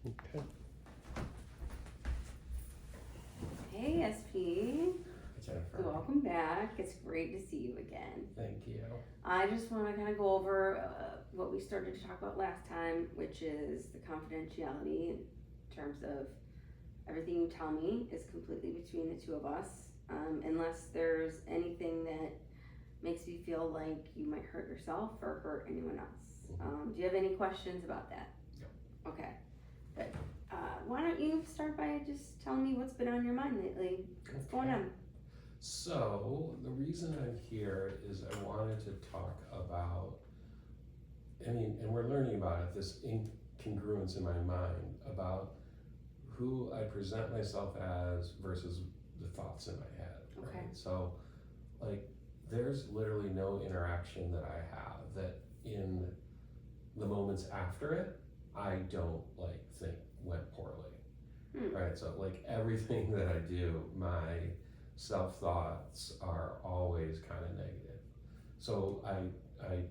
Okay. Hey, SP. Jennifer. Welcome back. It's great to see you again. Thank you. I just want to kind of go over what we started to talk about last time, which is the confidentiality in terms of everything you tell me is completely between the two of us, unless there's anything that makes you feel like you might hurt yourself or hurt anyone else. Do you have any questions about that? No. Okay, good. Why don't you start by just telling me what's been on your mind lately? What's going on? So, the reason I'm here is I wanted to talk about, and we're learning about it, this incongruence in my mind about who I present myself as versus the thoughts in my head. Right? Okay. So, like, there's literally no interaction that I have that in the moments after it, I don't think went poorly. Right? So like everything that I do, my self-thoughts are always kind of negative. So I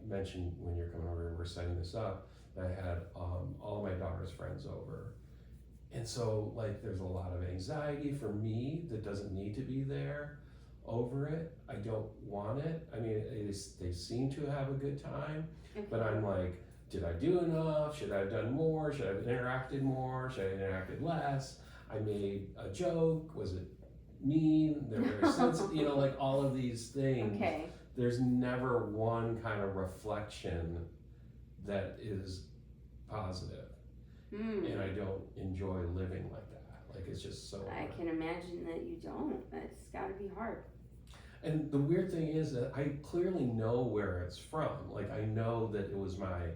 mentioned when you're coming over and we're setting this up, that I had all of my daughter's friends over. And so there's a lot of anxiety for me that doesn't need to be there over it. I don't want it. I mean, they seem to have a good time, but I'm like, did I do enough? Should I have done more? Should I have interacted more? Should I have interacted less? I made a joke. Was it mean? They're very sensitive, all of these things. Okay. There's never one kind of reflection that is positive. And I don't enjoy living like that. It's just so I can imagine that you don't. It's got to be hard. And the weird thing is that I clearly know where it's from. I know that it was my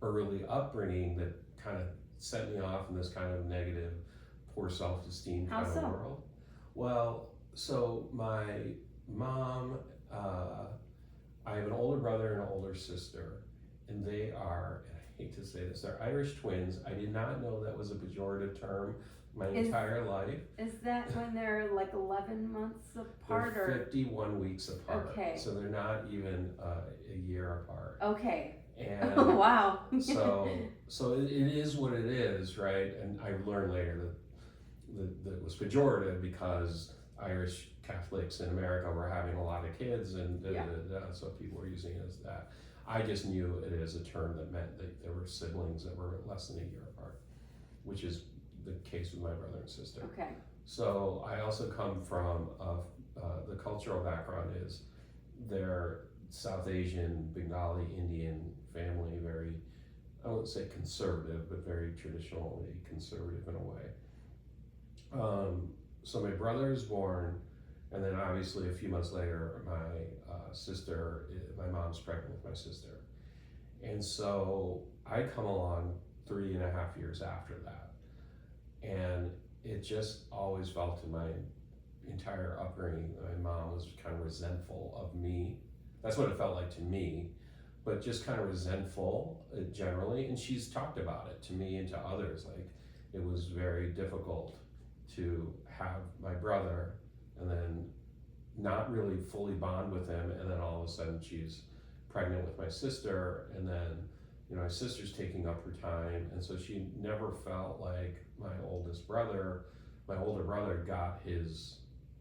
early upbringing that kind of set me off in this kind of negative, poor self-esteem kind of world. Well, so my mom, I have an older brother and an older sister, and they are, and I hate to say this, they're Irish twins. I did not know that was a pejorative term my entire life. Is that when they're 11 months apart? They're 51 weeks apart. Okay. So they're not even a year apart. Okay. And wow. so it is what it is, right? And I learned later that it was pejorative because Irish Catholics in America were having a lot of kids, and so people were using it as that. I just knew it as a term that meant that there were siblings that were less than a year apart, which is the case with my brother and sister. Okay. So I also come from the cultural background is they're South Asian, Bengali, Indian family, very, I wouldn't say conservative, but very traditionally conservative in a way. So my brother is born, and then obviously a few months later, my mom's pregnant with my sister. And so I come along 3.5 years after that. And it just always felt in my entire upbringing that my mom was kind of resentful of me. That's what it felt like to me, but just kind of resentful generally. And she's talked about it to me and to others. It was very difficult to have my brother and then not really fully bond with him. And then all of a sudden she's pregnant with my sister, and then my sister's taking up her time, and so she never felt like my older brother got his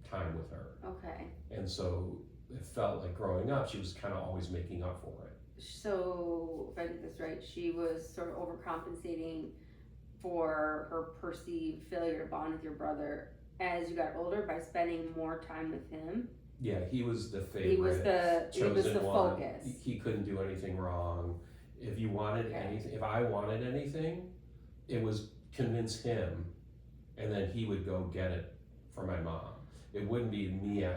time with her. Okay. And so it felt like growing up, she was kind of always making up for it. So, if I did this right, she was sort of overcompensating for her perceived failure to bond with your brother as you got older by spending more time with him. Yeah, he was the favorite. He was the one. focus. He couldn't do anything wrong. If you wanted anything, if I wanted anything, it was convince him, and then he would go get it for my mom. It wouldn't be me. I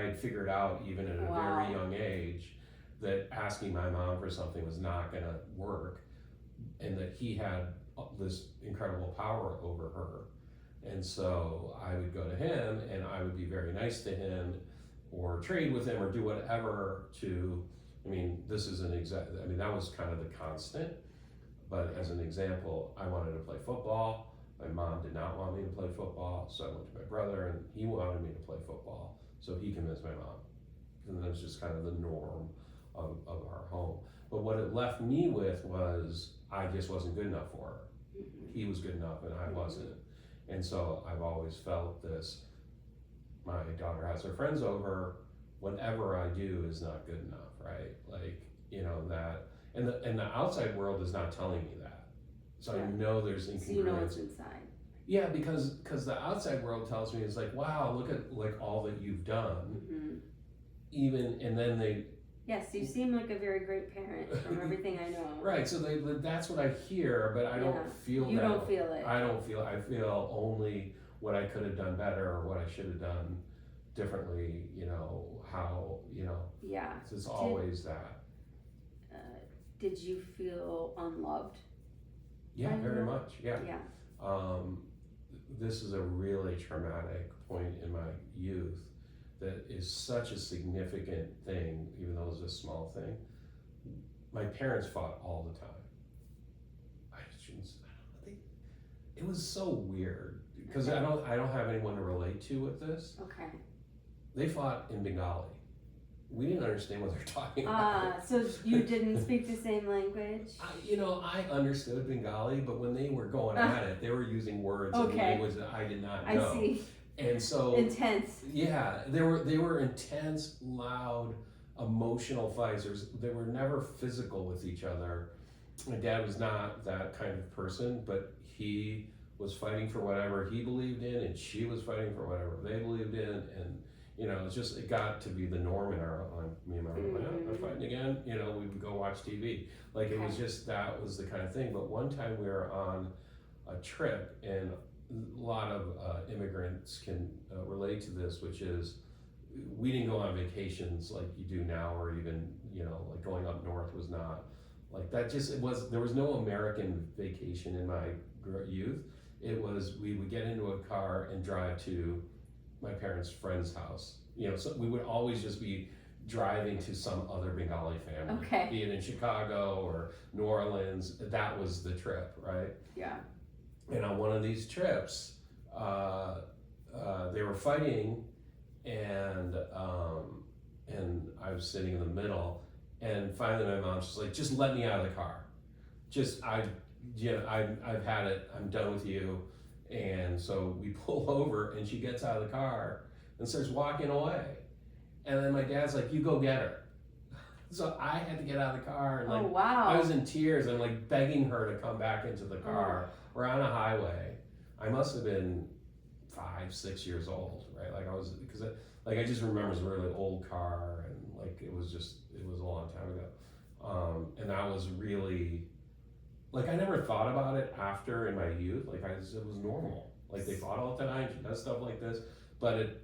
had figured out even at a very young age that asking my mom for something was not going to work, and that he had this incredible power over her. And so I would go to him, and I would be very nice to him, or trade with him, or do whatever to. This is that was kind of the constant, but as an example, I wanted to play football. My mom did not want me to play football, so I went to my brother, and he wanted me to play football, so he convinced my mom. And that was just kind of the norm of our home. But what it left me with was, I just wasn't good enough for her. he was good enough and I wasn't. And so I've always felt this, my daughter has her friends over, whatever I do is not good enough, right? Like, you know, that, and the outside world is not telling me that. So I know there's incongruence. So you know what's inside. Yeah, because the outside world tells me, it's like, wow, look at like all that you've done. Even, and then they, yes, you seem like a very great parent from everything I know. right, so that's what I hear, but I don't feel You that. don't feel it. I feel only what I could have done better or what I should have done differently, you know, how, you know. Yeah. It's always that. Did you feel unloved? Yeah, very much, yeah. Yeah. This is a really traumatic point in my youth that is such a significant thing, even though it's a small thing. My parents fought all the time. It was so weird because I don't have anyone to relate to with this. Okay. They fought in Bengali. We didn't understand what they were talking about. So you didn't speak the same language? I understood Bengali, but when they were going at it, they were using words in language that I did not know. I see. And so intense. Yeah, they were intense, loud, emotional fights. They were never physical with each other. My dad was not that kind of person, but he was fighting for whatever he believed in, and she was fighting for whatever they believed in, and you know, it got to be the norm in our life. Me and my mom were like, oh, I'm fighting again. You know, we would go watch TV. Like it was just, that was the kind of thing. But one time we were on a trip, and a lot of immigrants can relate to this, which is we didn't go on vacations like you do now, or even, you know, like going up north was not like that. There was no American vacation in my youth. It was, we would get into a car and drive to my parents' friend's house. You know, so we would always just be driving to some other Bengali family, be it in Chicago or New Orleans. That was the trip, right? Yeah. And on one of these trips, they were fighting, and I was sitting in the middle, and finally my mom's just like, just let me out of the car. I've had it, I'm done with you. And so we pull over, and she gets out of the car and starts walking away. And then my dad's like, you go get her. So I had to get out of the car, and like, I was in tears. I'm like begging her to come back into the car. We're on a highway. I must have been 5, 6 years old, right? Like I just remember it was a really old car, and like it was a long time ago. And that was really, like, I never thought about it after in my youth. Like it was normal. Like they fought all the time. She does stuff like this, but it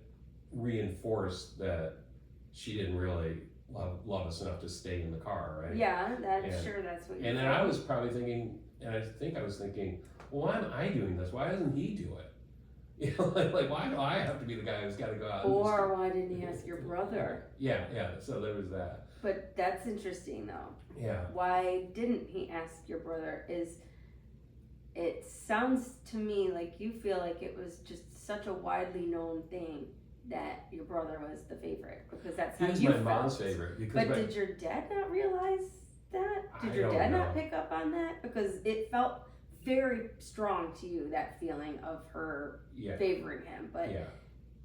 reinforced that she didn't really love us enough to stay in the car, right? Yeah, sure that's what you And then I was probably thinking, and I think I was thinking, well, why am I doing this? Why doesn't he do it? You know, like why do I have to be the guy who's got to go out? Or why didn't he ask your brother? Yeah. So there was that. But that's interesting though. Yeah. Why didn't he ask your brother? It sounds to me like you feel like it was just such a widely known thing that your brother was the favorite, because that's how you felt. He was my mom's favorite. But did your dad not realize that? Did your dad not pick up on that? Because it felt very strong to you, that feeling of her favoring him. But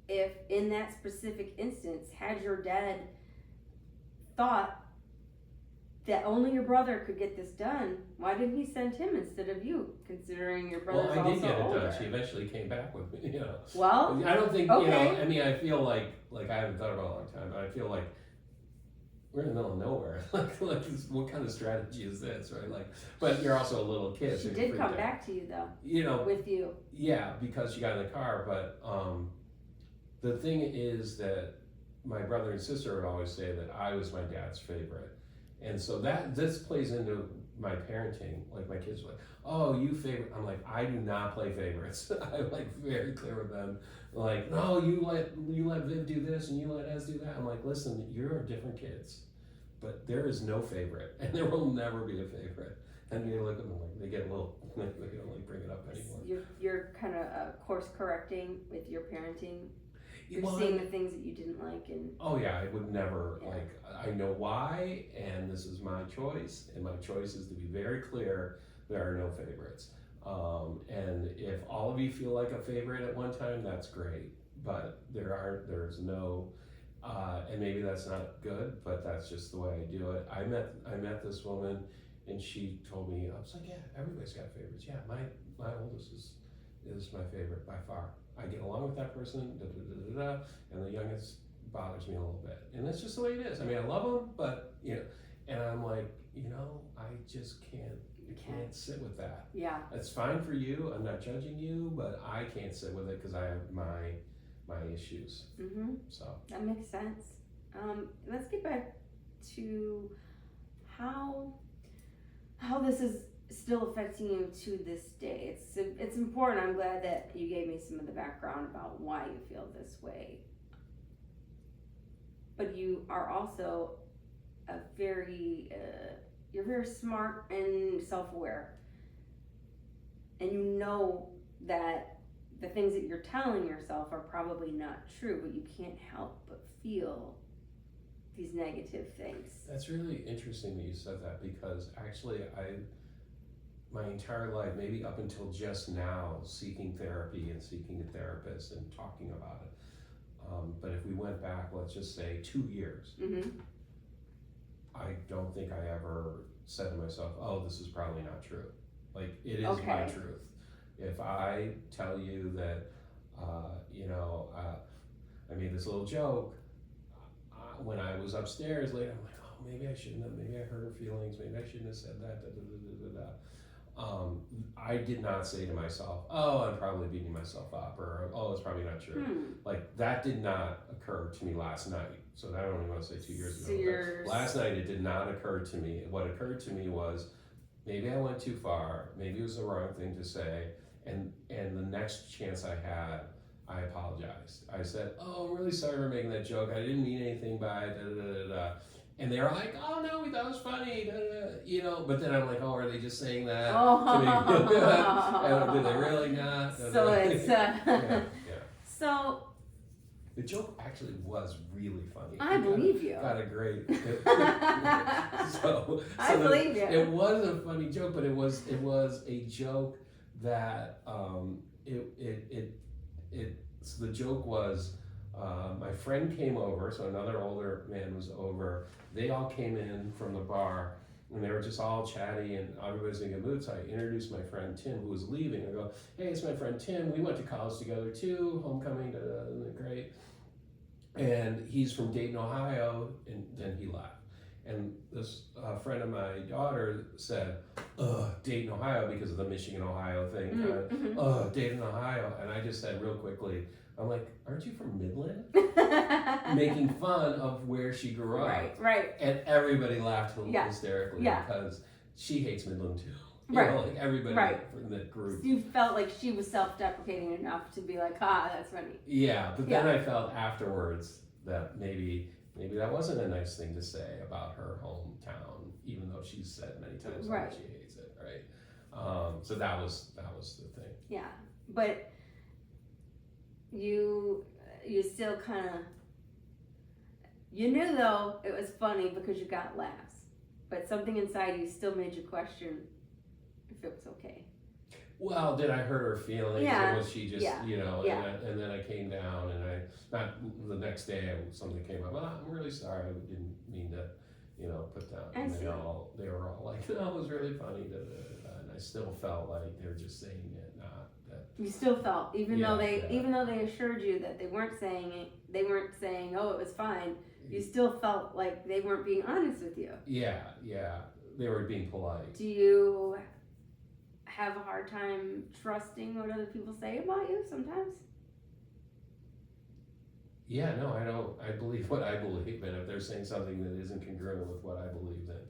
if in that specific instance, had your dad thought that only your brother could get this done, why didn't he send him instead of you, considering your brother's also older? Well, I did get it done. She eventually came back with me, you know. Well, I don't think, you know, I mean, I feel like I haven't thought about it a long time, but I feel like we're in the middle of nowhere. like what kind of strategy is this, right? Like, but you're also a little kid. She did come back to you though. You know. With you. Yeah, because she got in the car, but the thing is that my brother and sister would always say that I was my dad's favorite. And so this plays into my parenting. Like my kids are like, oh, you favorite. I'm like, I do not play favorites. I'm like very clear with them. Like, no, you let Viv do this and you let Ez do that. I'm like, listen, you're different kids, but there is no favorite, and there will never be a favorite. And you look at them like they get a little, they don't like bring it up anymore. You're kind of course correcting with your parenting. You're seeing the things that you didn't like, and I would never like. I know why, and this is my choice, and my choice is to be very clear. There are no favorites. And if all of you feel like a favorite at one time, that's great. But there's no, and maybe that's not good, but that's just the way I do it. I met this woman, and she told me, I was like, yeah, everybody's got favorites. Yeah, my oldest is my favorite by far. I get along with that person, and the youngest bothers me a little bit, and that's just the way it is. I mean, I love them, but and I'm like, I just can't sit with that. Yeah. It's fine for you. I'm not judging you, but I can't sit with it because I have my issues. Mm-hmm. So that makes sense. Let's get back to how this is still affecting you to this day. It's important. I'm glad that you gave me some of the background about why you feel this way. But you are also you're very smart and self-aware, and you know that the things that you're telling yourself are probably not true, but you can't help but feel these negative things. that's really interesting that you said that, because actually my entire life, maybe up until just now, seeking therapy and seeking a therapist and talking about it. But if we went back, let's just say 2 years, Mm-hmm. I don't think I ever said to myself, oh, this is probably not true. Like, it is my Okay. truth. If I tell you that, I made this little joke when I was upstairs later, I'm like, oh, maybe I shouldn't have, maybe I hurt her feelings, maybe I shouldn't have said that, I did not say to myself, oh, I'm probably beating myself up, or, oh, it's probably not true. Like, that did not occur to me last night. So I don't even want to say 2 years ago. But last night, it did not occur to me. What occurred to me was, maybe I went too far, maybe it was the wrong thing to say, and the next chance I had, I apologized. I said, oh, I'm really sorry for making that joke. I didn't mean anything by it, And they were like, oh no, we thought it was funny, but then I'm like, oh, are they just saying that to make me feel good? And did they really not? So it's yeah. So the joke actually was really funny. I believe you. Got a great. I believe you. It was a funny joke, but it was a joke that so the joke was, my friend came over, so another older man was over. They all came in from the bar, and they were just all chatty, and everybody's in a good mood. So I introduced my friend Tim, who was leaving. I go, hey, it's my friend Tim. We went to college together too. Homecoming, great. And he's from Dayton, Ohio, and then he left. And this friend of my daughter said, Dayton, Ohio, because of the Michigan, Ohio thing. Mm-hmm. Dayton, Ohio. And I just said real quickly, I'm like, aren't you from Midland? Making fun of where she grew up. Right. And everybody laughed hysterically because she hates Midland too. Like everybody in the group. You felt like she was self-deprecating enough to be like, that's funny. Yeah, but then I felt afterwards that maybe that wasn't a nice thing to say about her hometown, even though she's said many times that she hates it, right? So that was the thing. Yeah, but you still kind of, you knew though it was funny because you got laughs, but something inside you still made you question if it was okay. Well, did I hurt her feelings? Yeah. Or was she just, and then I came down and the next day something came up. I'm really sorry. I didn't mean to, put down. And they were all like, no, it was really funny. And I still felt like they were just saying it, not that. You still felt, even though they assured you that they weren't saying it, they weren't saying, oh, it was fine. You still felt like they weren't being honest with you. Yeah. They were being polite. Do you have a hard time trusting what other people say about you sometimes? Yeah, no, I don't. I believe what I believe, and if they're saying something that isn't congruent with what I believe, then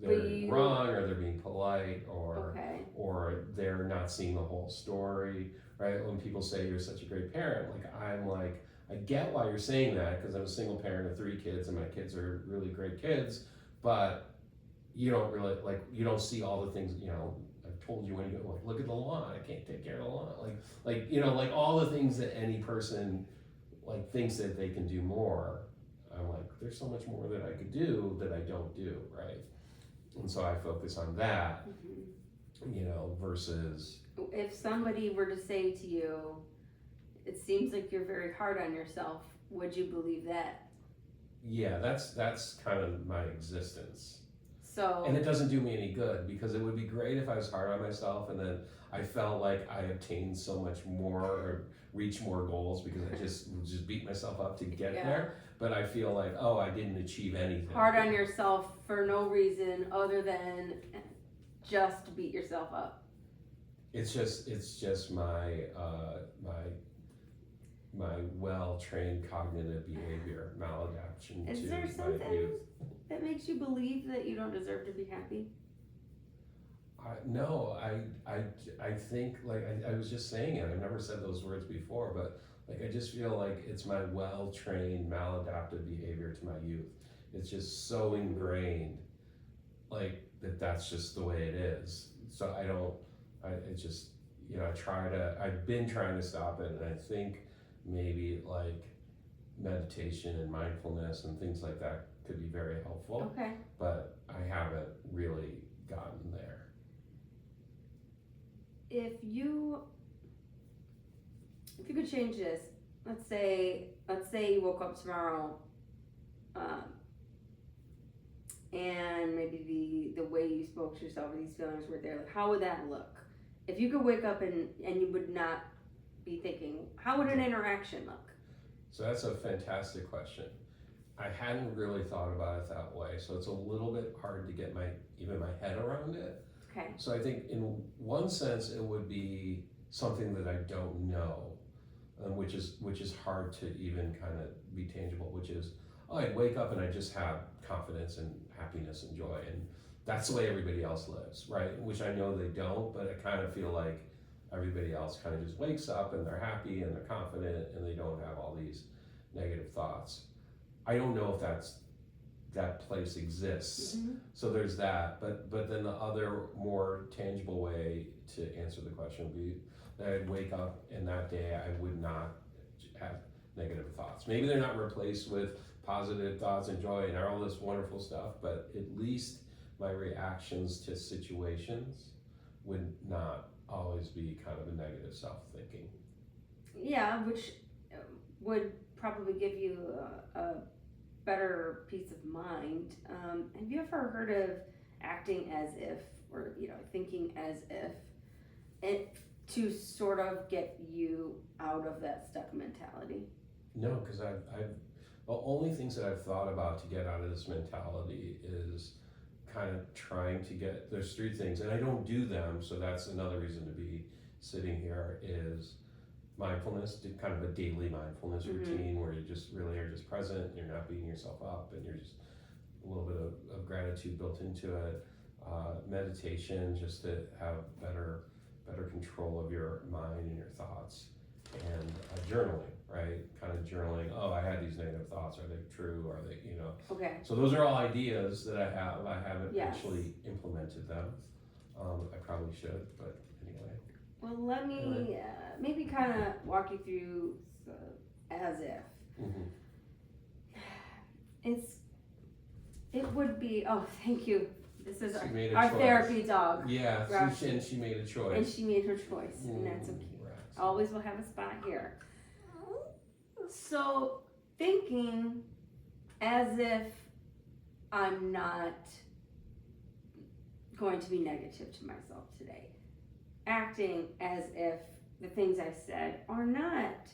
they're wrong, or they're being polite, or they're not seeing the whole story, right? When people say you're such a great parent, I'm like, I get why you're saying that, because I'm a single parent of 3 kids, and my kids are really great kids, but you don't really, you don't see all the things, I've told you when you go, look at the lawn, I can't take care of the lawn, all the things that any person, thinks that they can do more. I'm like, there's so much more that I could do that I don't do, right? And so I focus on that, versus if somebody were to say to you, it seems like you're very hard on yourself, would you believe that? Yeah, that's kind of my existence. So, And it doesn't do me any good, because it would be great if I was hard on myself and then I felt like I obtained so much more or reached more goals because I just beat myself up to get Yeah. there. But I feel like, oh, I didn't achieve anything. hard on yourself for no reason other than just to beat yourself up. It's just my my well-trained cognitive behavior maladaptation Is to there my something youth. that makes you believe that you don't deserve to be happy? No, I think, like, I was just saying it, I've never said those words before, but like, I just feel like it's my well-trained maladaptive behavior to my youth. It's just so ingrained, like, that's just the way it is. So it's just, I've been trying to stop it, and I think maybe like meditation and mindfulness and things like that could be very helpful, Okay. but I haven't really gotten there. If you could change this, let's say you woke up tomorrow, and maybe the way you spoke to yourself, these feelings were there. Like, how would that look? If you could wake up and you would not be thinking, how would an interaction look? So that's a fantastic question. I hadn't really thought about it that way, so it's a little bit hard to get even my head around it. Okay. So I think in one sense it would be something that I don't know, which is hard to even kind of be tangible, which is, I'd wake up and I just have confidence and happiness and joy, and that's the way everybody else lives, right? Which I know they don't, but I kind of feel like everybody else kind of just wakes up and they're happy and they're confident and they don't have all these negative thoughts. I don't know if that place exists. Mm-hmm. So there's that, but then the other more tangible way to answer the question would be that I'd wake up and that day I would not have negative thoughts. Maybe they're not replaced with positive thoughts and joy and all this wonderful stuff, but at least my reactions to situations would not always be kind of a negative self-thinking. Yeah, which would probably give you a better peace of mind. Have you ever heard of acting as if, or thinking as if, it to sort of get you out of that stuck mentality? No, because I've the only things that I've thought about to get out of this mentality is kind of trying to get, there's three things, and I don't do them, so that's another reason to be sitting here, is mindfulness, kind of a daily mindfulness routine where you just really are just present, you're not beating yourself up, and you're just a little bit of gratitude built into it. Meditation, just to have better control of your mind and your thoughts. And journaling, right? Kind of journaling, oh, I had these negative thoughts, are they true, are they, Okay. So those are all ideas that I have. I haven't Yes. actually implemented them. I probably should, but anyway. Well, let me maybe kind of walk you through as if. Mm-hmm. It would be, oh, thank you. This is She made a our choice. therapy dog. Yeah, Roxy. and she made a choice. And she made her choice, and that's okay. Right. Always will have a spot here. So, thinking as if I'm not going to be negative to myself today. Acting as if the things I said are not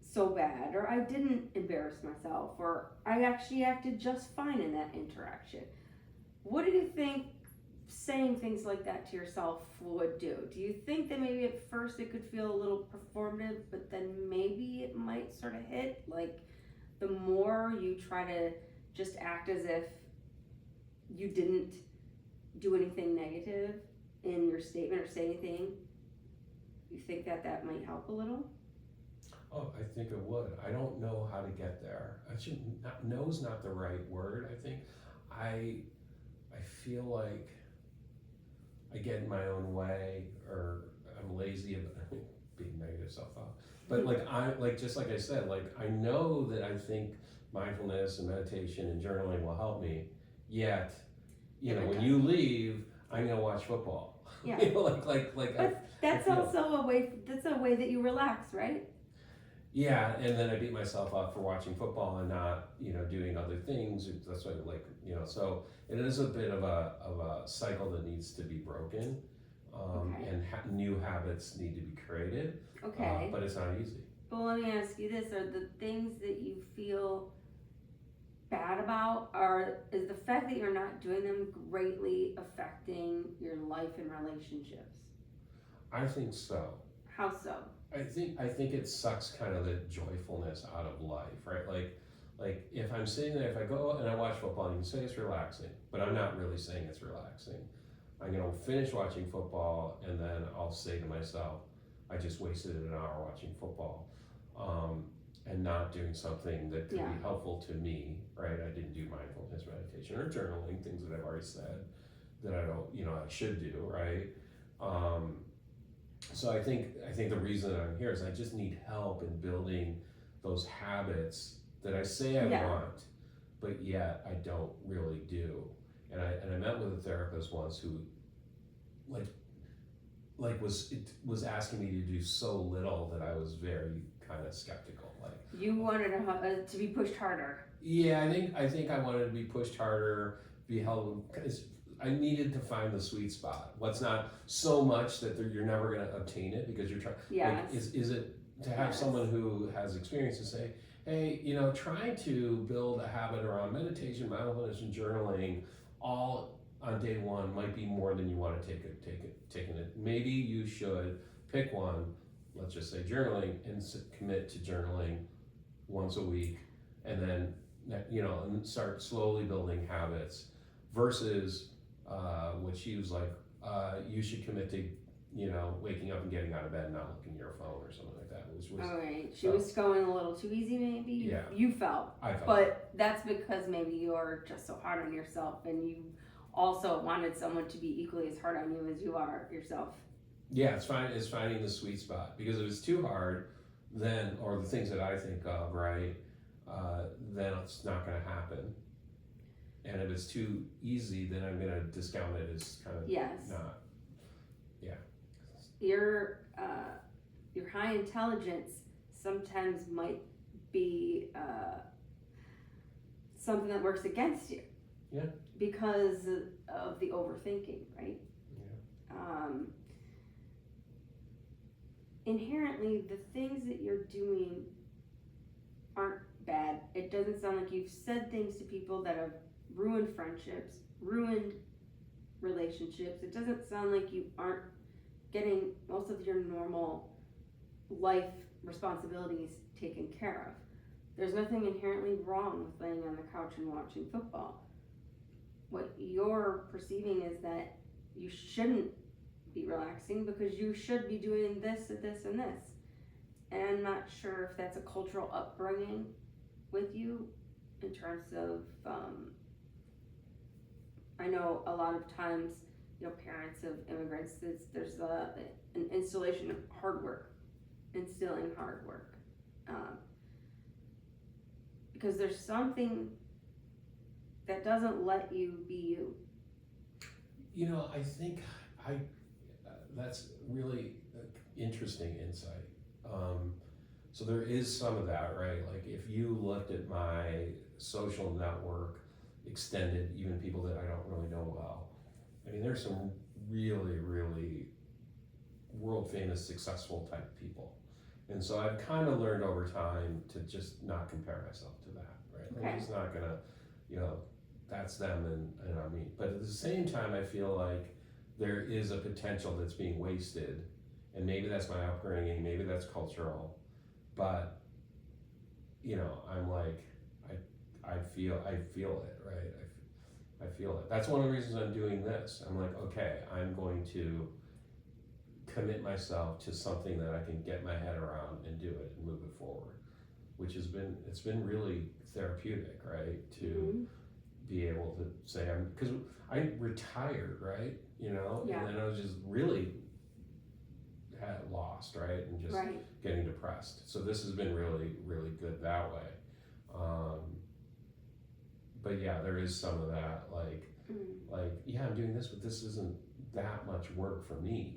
so bad, or I didn't embarrass myself, or I actually acted just fine in that interaction. What do you think saying things like that to yourself would do? Do you think that maybe at first it could feel a little performative, but then maybe it might sort of hit? Like, the more you try to just act as if you didn't do anything negative in your statement or say anything, you think that might help a little? Oh, I think it would. I don't know how to get there. Know's not the right word, I think. I feel like I get in my own way, or I'm lazy about being negative self-thought. But just like I said, like, I know that I think mindfulness and meditation and journaling will help me, yet, when you leave, I'm gonna watch football. Yeah. You know, like But that's feel- also that's a way that you relax, right? yeah, and then I beat myself up for watching football and not, doing other things. That's why, so it is a bit of a cycle that needs to be broken, Okay. and new habits need to be created. Okay. But it's not easy. But let me ask you this: are the things that you feel bad about, is the fact that you're not doing them greatly affecting your life and relationships? I think so. How so? I think it sucks kind of the joyfulness out of life, right? Like if I'm sitting there, if I go and I watch football, and you can say it's relaxing, but I'm not really saying it's relaxing. I'm gonna finish watching football, and then I'll say to myself, I just wasted an hour watching football, and not doing something that could Yeah. be helpful to me, right? I didn't do mindfulness meditation or journaling, things that I've already said that I don't, I should do, right? So I think the reason I'm here is I just need help in building those habits that I say I Yeah. want, but yet I don't really do. And I met with a therapist once who was asking me to do so little that I was very kind of skeptical. Like, You wanted to be pushed harder. yeah, I think I wanted to be pushed harder, be held. I needed to find the sweet spot. What's not so much that you're never going to obtain it because you're trying. Yes. Like, is it to have Yes. someone who has experience to say, hey, trying to build a habit around meditation, mindfulness, and journaling all on day one might be more than you want to take it. Maybe you should pick one. Let's just say journaling, and commit to journaling once a week, and then and start slowly building habits versus what she was like, you should commit to, waking up and getting out of bed and not looking at your phone or something like that, which was, Alright, she was going a little too easy maybe, Yeah. you felt. I felt. But that's because maybe you're just so hard on yourself and you also wanted someone to be equally as hard on you as you are yourself. Yeah, it's finding the sweet spot, because if it's too hard, then, or the things that I think of, right, then it's not going to happen. And if it's too easy, then I'm going to discount it as kind of Yes. not. Your high intelligence sometimes might be something that works against you. Yeah. Because of the overthinking, right? Yeah. Inherently, the things that you're doing aren't bad. It doesn't sound like you've said things to people that have ruined friendships, ruined relationships. It doesn't sound like you aren't getting most of your normal life responsibilities taken care of. There's nothing inherently wrong with laying on the couch and watching football. What you're perceiving is that you shouldn't be relaxing because you should be doing this and this and this. And I'm not sure if that's a cultural upbringing with you in terms of, I know a lot of times, parents of immigrants, there's an installation of hard work, instilling hard work. Because there's something that doesn't let you be you. I think that's really interesting insight. So there is some of that, right? Like if you looked at my social network, extended, even people that I don't really know well, I mean, there's some really, really world famous, successful type people. And so I've kind of learned over time to just not compare myself to that, right? Okay. I'm just not gonna, that's them and not me. But at the same time, I feel like there is a potential that's being wasted, and maybe that's my upbringing, maybe that's cultural, but I'm like, I feel it, right? I feel it. That's one of the reasons I'm doing this. I'm like, okay, I'm going to commit myself to something that I can get my head around and do it and move it forward, which it's been really therapeutic, right? To be able to say, because I retired, right? Yeah. And then I was just really lost, right? And just Right. getting depressed. So this has been really, really good that way. But yeah, there is some of that, like, yeah, I'm doing this, but this isn't that much work for me.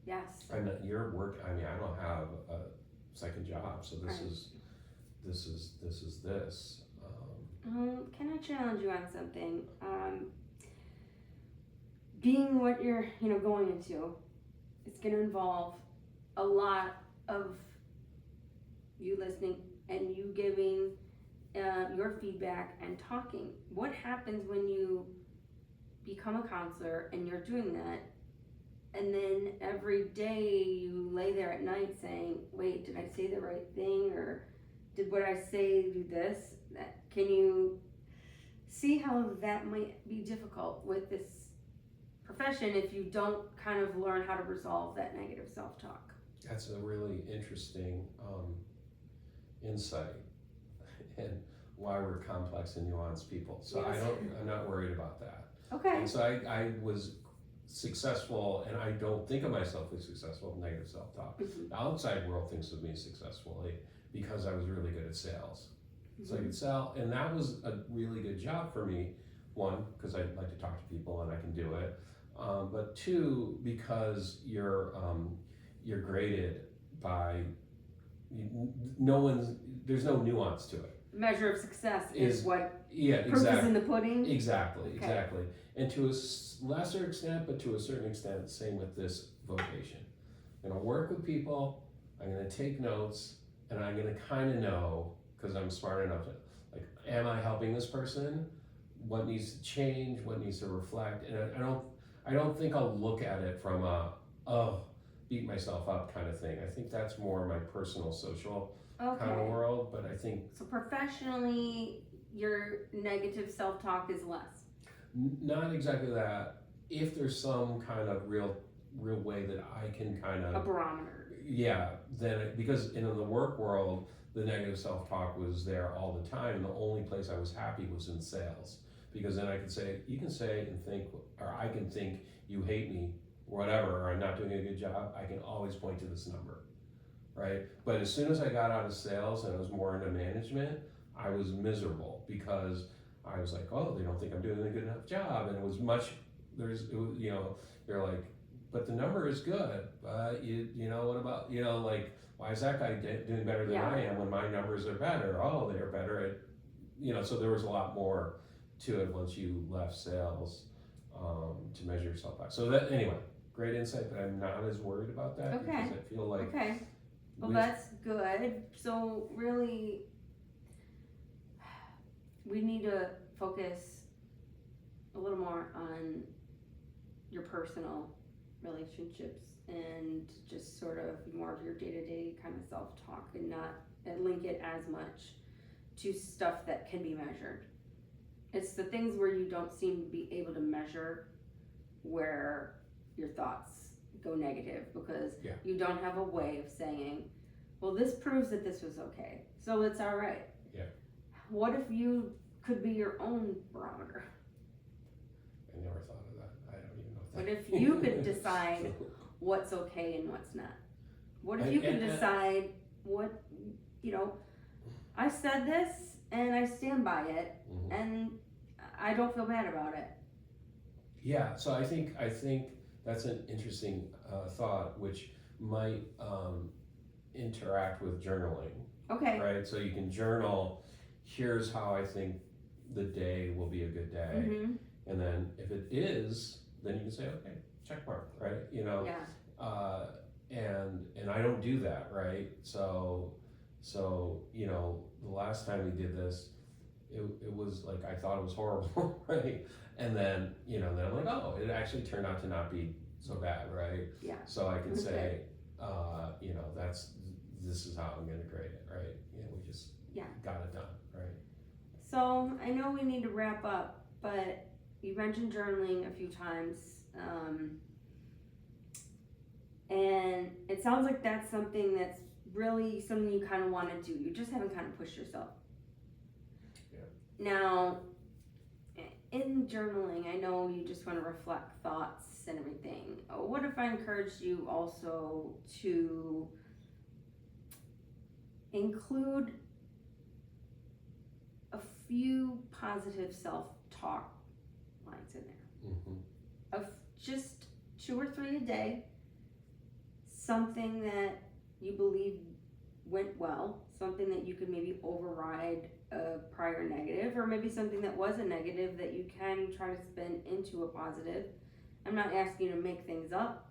Yes. And your work, I mean, I don't have a second job, so this Right. is this. Can I challenge you on something? Being what you're, going into, it's going to involve a lot of you listening and you giving your feedback and talking. What happens when you become a counselor and you're doing that, and then every day you lay there at night saying, wait, did I say the right thing, or did what I say do this? Can you see how that might be difficult with this profession if you don't kind of learn how to resolve that negative self-talk? That's a really interesting insight, and why we're complex and nuanced people. So Yes. I'm not worried about that. Okay. And so I was successful, and I don't think of myself as successful with negative self-talk. Mhm. The outside world thinks of me successfully because I was really good at sales. So I Mhm. could sell, and that was a really good job for me. One, because I like to talk to people and I can do it. But two, because you're graded by there's no nuance to it. Measure of success is Is- what Yeah, proof is exactly. in the pudding. Exactly, Okay. exactly. And to a lesser extent, but to a certain extent, same with this vocation. I'm gonna work with people, I'm gonna take notes, and I'm gonna kind of know, because I'm smart enough to, like, am I helping this person? What needs to change? What needs to reflect? And I don't think I'll look at it from a, beat myself up kind of thing. I think that's more my personal social kind of Okay. world, but I think So professionally, your negative self-talk is less. not exactly that. If there's some kind of real way that I can kind A of, barometer. yeah, because in the work world, the negative self-talk was there all the time. And the only place I was happy was in sales, because then I could say, you can say and think, or I can think you hate me, whatever, or I'm not doing a good job. I can always point to this number, right? But as soon as I got out of sales and I was more into management, I was miserable, because I was like, oh, they don't think I'm doing a good enough job. And it was they're like, but the number is good, but what about, like, why is that guy doing better than Yeah. I am when my numbers are better? Oh, they're better at, so there was a lot more to it once you left sales, to measure yourself by. So that, anyway, great insight, but I'm not as worried about that. Okay. Because I feel like Okay. Well, we- that's good. So really, we need to focus a little more on your personal relationships and just sort of more of your day-to-day kind of self-talk, and link it as much to stuff that can be measured. It's the things where you don't seem to be able to measure where your thoughts go negative, because Yeah. you don't have a way of saying, well, this proves that this was okay, so it's all right. Yeah. What if you could be your own barometer? I never thought of that. I don't even know if that. What if you could decide what's okay and what's not? What if you could And- decide what, I said this and I stand by it, Mhm. and I don't feel bad about it. Yeah, so I think that's an interesting thought, which might interact with journaling, Okay. right? So you can journal, here's how I think the day will be a good day, Mm-hmm. and then if it is, then you can say, okay, check mark, right? Yeah. And I don't do that, right? So the last time we did this, it was like, I thought it was horrible, right? And then then I'm like, oh, it actually turned out to not be so bad, right? Yeah. So I can Okay. say, this is how I'm gonna grade it, right? We just Yeah. got it done, right? So I know we need to wrap up, but you mentioned journaling a few times, and it sounds like that's something that's really something you kind of want to do. You just haven't kind of pushed yourself. Yeah. Now, in journaling, I know you just want to reflect thoughts and everything. What if I encouraged you also to include a few positive self-talk lines in there, Mm-hmm. of just 2 or 3 a day, something that you believe went well, something that you could maybe override a prior negative, or maybe something that was a negative that you can try to spin into a positive. I'm not asking you to make things up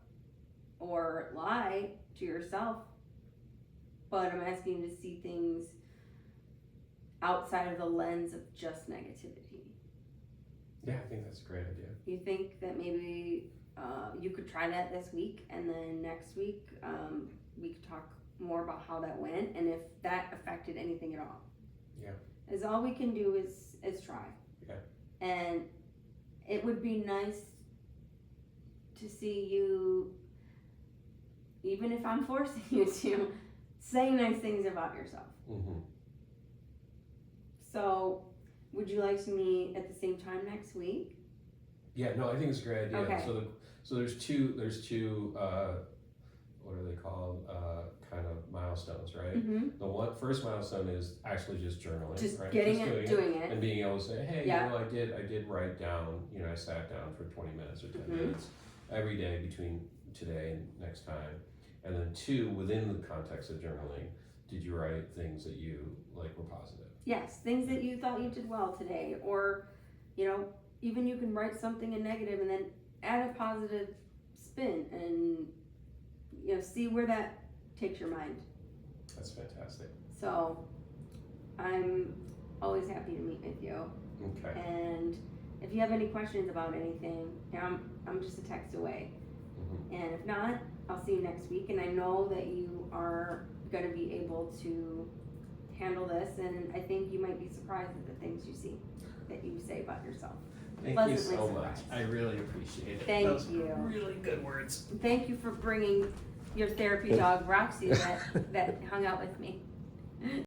or lie to yourself, but I'm asking you to see things outside of the lens of just negativity. Yeah, I think that's a great idea. You think that maybe you could try that this week, and then next week we could talk more about how that went and if that affected anything at all. Yeah. As all we can do is try. Yeah. And it would be nice to see you, even if I'm forcing you to, say nice things about yourself. Mm-hmm. So, would you like to meet at the same time next week? Yeah, no, I think it's a great idea. Okay. So there's two what are they called? Kind of milestones, right? Mm-hmm. The first milestone is actually just journaling, Just right? getting Just it, doing it. and being able to say, hey, Yeah. I did write down, I sat down for 20 minutes or 10 Mhm. minutes every day between today and next time. And then 2, within the context of journaling, did you write things that you were positive? Yes, things that you thought you did well today, or even you can write something in negative and then add a positive spin, and see where that takes your mind. That's fantastic. So I'm always happy to meet with you, Okay. and if you have any questions about anything, I'm just a text away. Mm-hmm. And if not, I'll see you next week, and I know that you are going to be able to handle this, and I think you might be surprised at the things you see that you say about yourself. Thank you Pleasantly so much. surprised. I really appreciate it. Thank Those you. were really good words. Thank you for bringing your therapy dog Roxy that hung out with me.